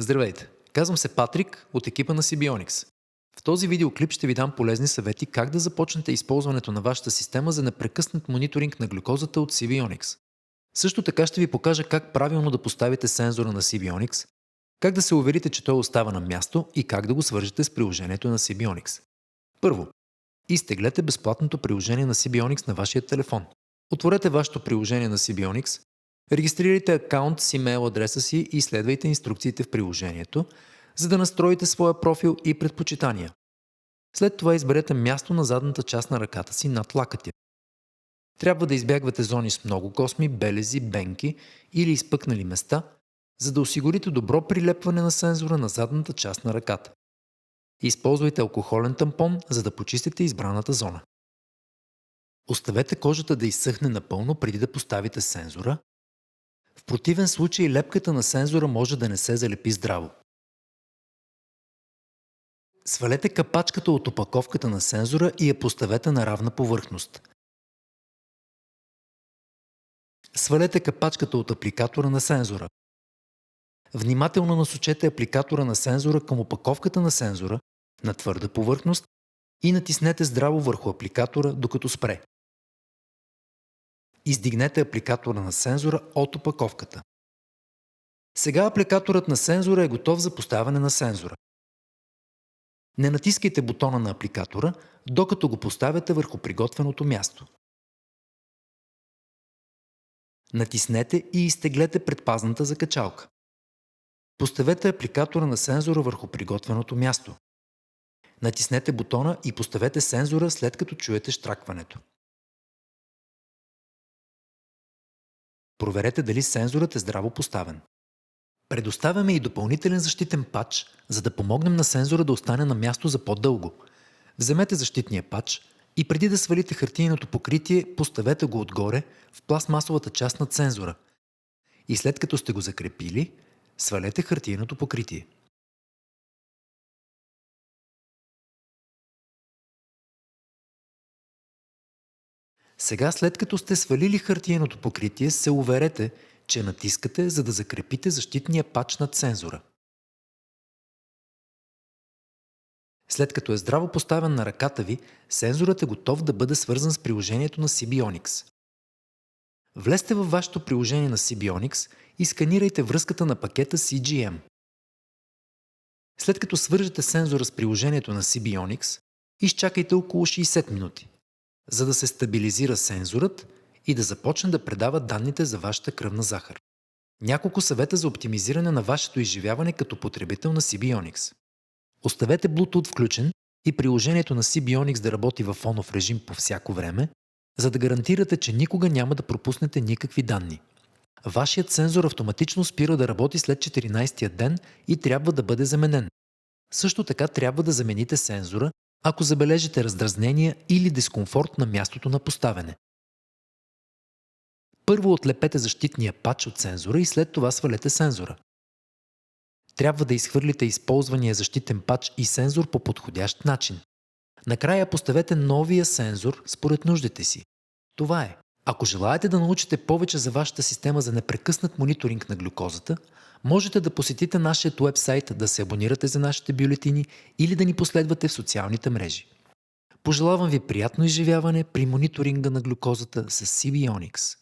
Здравейте! Казвам се Патрик от екипа на Сибионикс. В този видеоклип ще ви дам полезни съвети как да започнете използването на вашата система за непрекъснат мониторинг на глюкозата от Сибионикс. Също така ще ви покажа как правилно да поставите сензора на Сибионикс, как да се уверите, че той остава на място и как да го свържете с приложението на Сибионикс. Първо, изтеглете безплатното приложение на Сибионикс на вашия телефон. Отворете вашето приложение на Сибионикс, регистрирайте акаунт с имейл адреса си и следвайте инструкциите в приложението, за да настроите своя профил и предпочитания. След това изберете място на задната част на ръката си над лакътя. Трябва да избягвате зони с много косми, белези, бенки или изпъкнали места, за да осигурите добро прилепване на сензора на задната част на ръката. Използвайте алкохолен тампон, за да почистите избраната зона. Оставете кожата да изсъхне напълно преди да поставите сензора. В противен случай лепката на сензора може да не се залепи здраво. Свалете капачката от опаковката на сензора и я поставете на равна повърхност. Свалете капачката от апликатора на сензора. Внимателно насочете апликатора на сензора към опаковката на сензора на твърда повърхност и натиснете здраво върху апликатора, докато спре. Издигнете апликатора на сензора от опаковката. Сега апликаторът на сензора е готов за поставяне на сензора. Не натискайте бутона на апликатора, докато го поставяте върху приготвеното място. Натиснете и изтеглете предпазната закачалка. Поставете апликатора на сензора върху приготвеното място. Натиснете бутона и поставете сензора, след като чуете щракването. Проверете дали сензорът е здраво поставен. Предоставяме и допълнителен защитен патч, за да помогнем на сензора да остане на място за по-дълго. Вземете защитния патч и преди да свалите хартийното покритие, поставете го отгоре в пластмасовата част на сензора. И след като сте го закрепили, свалете хартийното покритие. Сега, след като сте свалили хартиеното покритие, се уверете, че натискате, за да закрепите защитния патч над сензора. След като е здраво поставен на ръката ви, сензорът е готов да бъде свързан с приложението на Сибионикс. Влезте във вашето приложение на Сибионикс и сканирайте връзката на пакета CGM. След като свържете сензора с приложението на Сибионикс, изчакайте около 60 минути, за да се стабилизира сензорът и да започне да предава данните за вашата кръвна захар. Няколко съвета за оптимизиране на вашето изживяване като потребител на Сибионикс. Оставете Bluetooth включен и приложението на Сибионикс да работи в фонов режим по всяко време, за да гарантирате, че никога няма да пропуснете никакви данни. Вашият сензор автоматично спира да работи след 14-тия ден и трябва да бъде заменен. Също така трябва да замените сензора, ако забележите раздразнения или дискомфорт на мястото на поставяне. Първо отлепете защитния патч от сензора и след това свалете сензора. Трябва да изхвърлите използвания защитен патч и сензор по подходящ начин. Накрая поставете новия сензор според нуждите си. Това е. Ако желаете да научите повече за вашата система за непрекъснат мониторинг на глюкозата, можете да посетите нашия уебсайт, да се абонирате за нашите бюлетини или да ни последвате в социалните мрежи. Пожелавам ви приятно изживяване при мониторинга на глюкозата с Сибионикс.